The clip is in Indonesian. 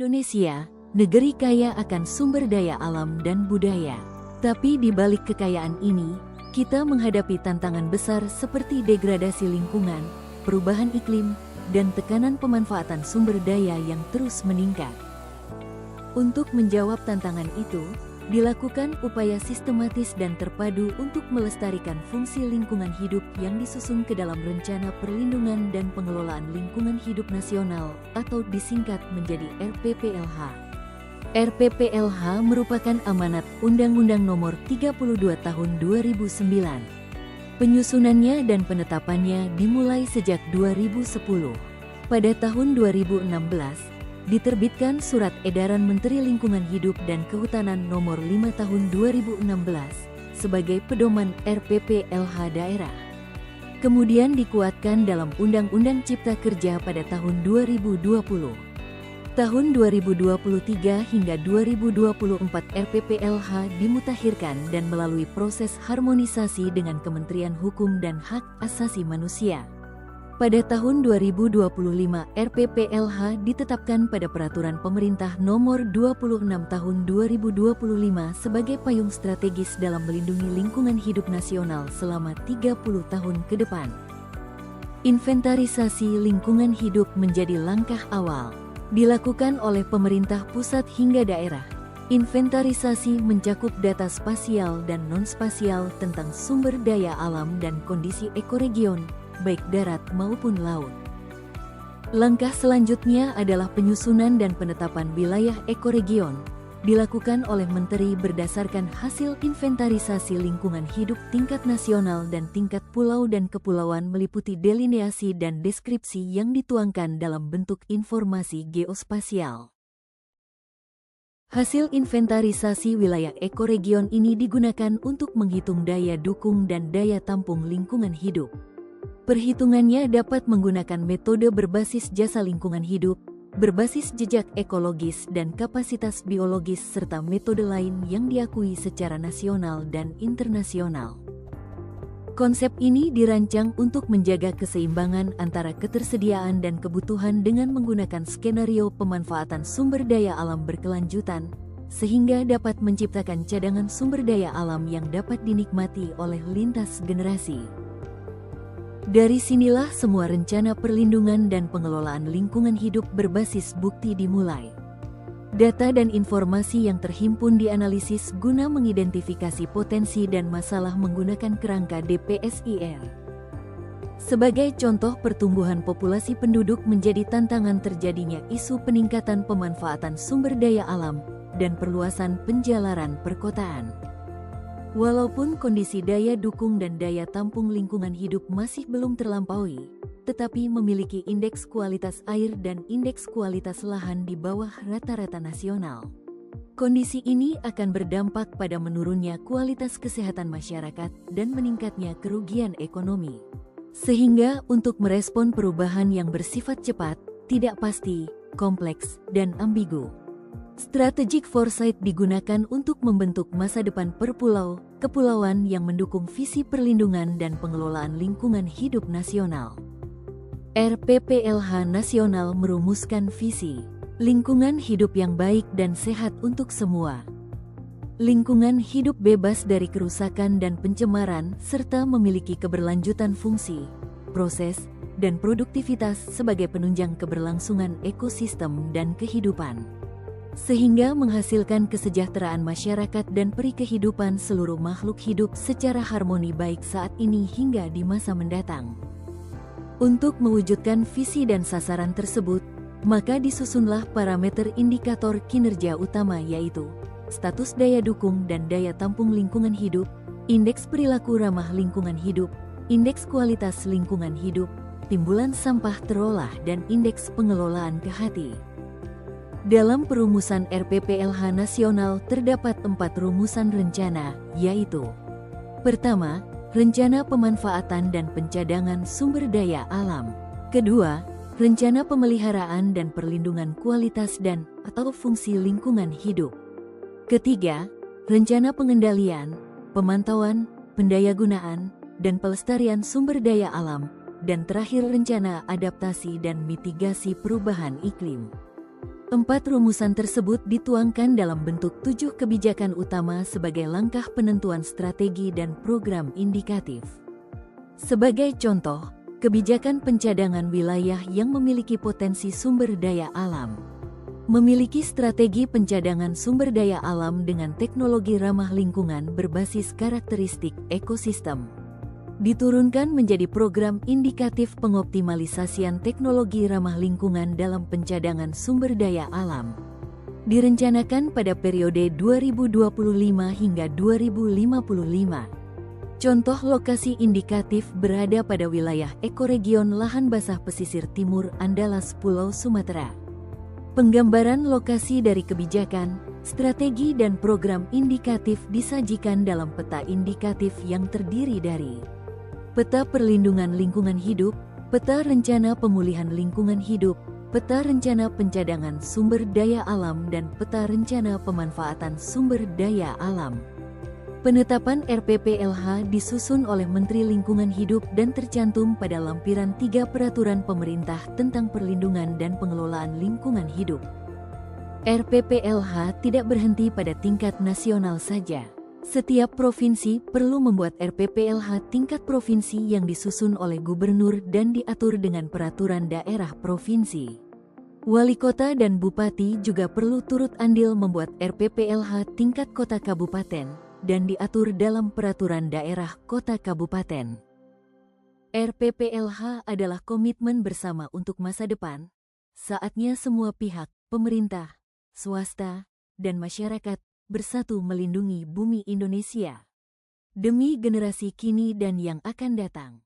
Indonesia, negeri kaya akan sumber daya alam dan budaya. Tapi di balik kekayaan ini, kita menghadapi tantangan besar seperti degradasi lingkungan, perubahan iklim, dan tekanan pemanfaatan sumber daya yang terus meningkat. Untuk menjawab tantangan itu, dilakukan upaya sistematis dan terpadu untuk melestarikan fungsi lingkungan hidup yang disusun ke dalam Rencana Perlindungan dan Pengelolaan Lingkungan Hidup Nasional atau disingkat menjadi RPPLH. RPPLH merupakan amanat Undang-Undang Nomor 32 Tahun 2009. Penyusunannya dan penetapannya dimulai sejak 2010. Pada tahun 2016, diterbitkan Surat Edaran Menteri Lingkungan Hidup dan Kehutanan Nomor 5 Tahun 2016 sebagai pedoman RPPLH daerah. Kemudian dikuatkan dalam Undang-Undang Cipta Kerja pada tahun 2020. Tahun 2023 hingga 2024 RPPLH dimutakhirkan dan melalui proses harmonisasi dengan Kementerian Hukum dan Hak Asasi Manusia. Pada tahun 2025, RPPLH ditetapkan pada Peraturan Pemerintah Nomor 26 Tahun 2025 sebagai payung strategis dalam melindungi lingkungan hidup nasional selama 30 tahun ke depan. Inventarisasi lingkungan hidup menjadi langkah awal, dilakukan oleh pemerintah pusat hingga daerah. Inventarisasi mencakup data spasial dan non-spasial tentang sumber daya alam dan kondisi ekoregion, baik darat maupun laut. Langkah selanjutnya adalah penyusunan dan penetapan wilayah ekoregion, dilakukan oleh Menteri berdasarkan hasil inventarisasi lingkungan hidup tingkat nasional dan tingkat pulau dan kepulauan meliputi delineasi dan deskripsi yang dituangkan dalam bentuk informasi geospasial. Hasil inventarisasi wilayah ekoregion ini digunakan untuk menghitung daya dukung dan daya tampung lingkungan hidup. Perhitungannya dapat menggunakan metode berbasis jasa lingkungan hidup, berbasis jejak ekologis dan kapasitas biologis serta metode lain yang diakui secara nasional dan internasional. Konsep ini dirancang untuk menjaga keseimbangan antara ketersediaan dan kebutuhan dengan menggunakan skenario pemanfaatan sumber daya alam berkelanjutan, sehingga dapat menciptakan cadangan sumber daya alam yang dapat dinikmati oleh lintas generasi. Dari sinilah semua rencana perlindungan dan pengelolaan lingkungan hidup berbasis bukti dimulai. Data dan informasi yang terhimpun dianalisis guna mengidentifikasi potensi dan masalah menggunakan kerangka DPSIR. Sebagai contoh, pertumbuhan populasi penduduk menjadi tantangan terjadinya isu peningkatan pemanfaatan sumber daya alam dan perluasan penjalaran perkotaan. Walaupun kondisi daya dukung dan daya tampung lingkungan hidup masih belum terlampaui, tetapi memiliki indeks kualitas air dan indeks kualitas lahan di bawah rata-rata nasional. Kondisi ini akan berdampak pada menurunnya kualitas kesehatan masyarakat dan meningkatnya kerugian ekonomi. Sehingga untuk merespon perubahan yang bersifat cepat, tidak pasti, kompleks, dan ambigu, strategic foresight digunakan untuk membentuk masa depan per pulau, kepulauan yang mendukung visi perlindungan dan pengelolaan lingkungan hidup nasional. RPPLH Nasional merumuskan visi lingkungan hidup yang baik dan sehat untuk semua. Lingkungan hidup bebas dari kerusakan dan pencemaran serta memiliki keberlanjutan fungsi, proses, dan produktivitas sebagai penunjang keberlangsungan ekosistem dan kehidupan, sehingga menghasilkan kesejahteraan masyarakat dan peri kehidupan seluruh makhluk hidup secara harmoni baik saat ini hingga di masa mendatang. Untuk mewujudkan visi dan sasaran tersebut, maka disusunlah parameter indikator kinerja utama yaitu status daya dukung dan daya tampung lingkungan hidup, indeks perilaku ramah lingkungan hidup, indeks kualitas lingkungan hidup, timbulan sampah terolah dan indeks pengelolaan KHT. Dalam perumusan RPPLH Nasional terdapat 4 rumusan rencana, yaitu: pertama, rencana pemanfaatan dan pencadangan sumber daya alam. Kedua, rencana pemeliharaan dan perlindungan kualitas dan atau fungsi lingkungan hidup. Ketiga, rencana pengendalian, pemantauan, pendayagunaan, dan pelestarian sumber daya alam. Dan terakhir, rencana adaptasi dan mitigasi perubahan iklim. 4 rumusan tersebut dituangkan dalam bentuk 7 kebijakan utama sebagai langkah penentuan strategi dan program indikatif. Sebagai contoh, kebijakan pencadangan wilayah yang memiliki potensi sumber daya alam. Memiliki strategi pencadangan sumber daya alam dengan teknologi ramah lingkungan berbasis karakteristik ekosistem. Diturunkan menjadi program indikatif pengoptimalisasian teknologi ramah lingkungan dalam pencadangan sumber daya alam. Direncanakan pada periode 2025 hingga 2055. Contoh lokasi indikatif berada pada wilayah ekoregion lahan basah pesisir timur Andalas Pulau Sumatera. Penggambaran lokasi dari kebijakan, strategi dan program indikatif disajikan dalam peta indikatif yang terdiri dari peta perlindungan lingkungan hidup, peta rencana pemulihan lingkungan hidup, peta rencana pencadangan sumber daya alam dan peta rencana pemanfaatan sumber daya alam. Penetapan RPPLH disusun oleh Menteri Lingkungan Hidup dan tercantum pada lampiran 3 Peraturan Pemerintah tentang Perlindungan dan Pengelolaan Lingkungan Hidup. RPPLH tidak berhenti pada tingkat nasional saja. Setiap provinsi perlu membuat RPPLH tingkat provinsi yang disusun oleh gubernur dan diatur dengan peraturan daerah provinsi. Wali kota dan bupati juga perlu turut andil membuat RPPLH tingkat kota kabupaten dan diatur dalam peraturan daerah kota kabupaten. RPPLH adalah komitmen bersama untuk masa depan. Saatnya semua pihak, pemerintah, swasta, dan masyarakat bersatu melindungi bumi Indonesia demi generasi kini dan yang akan datang.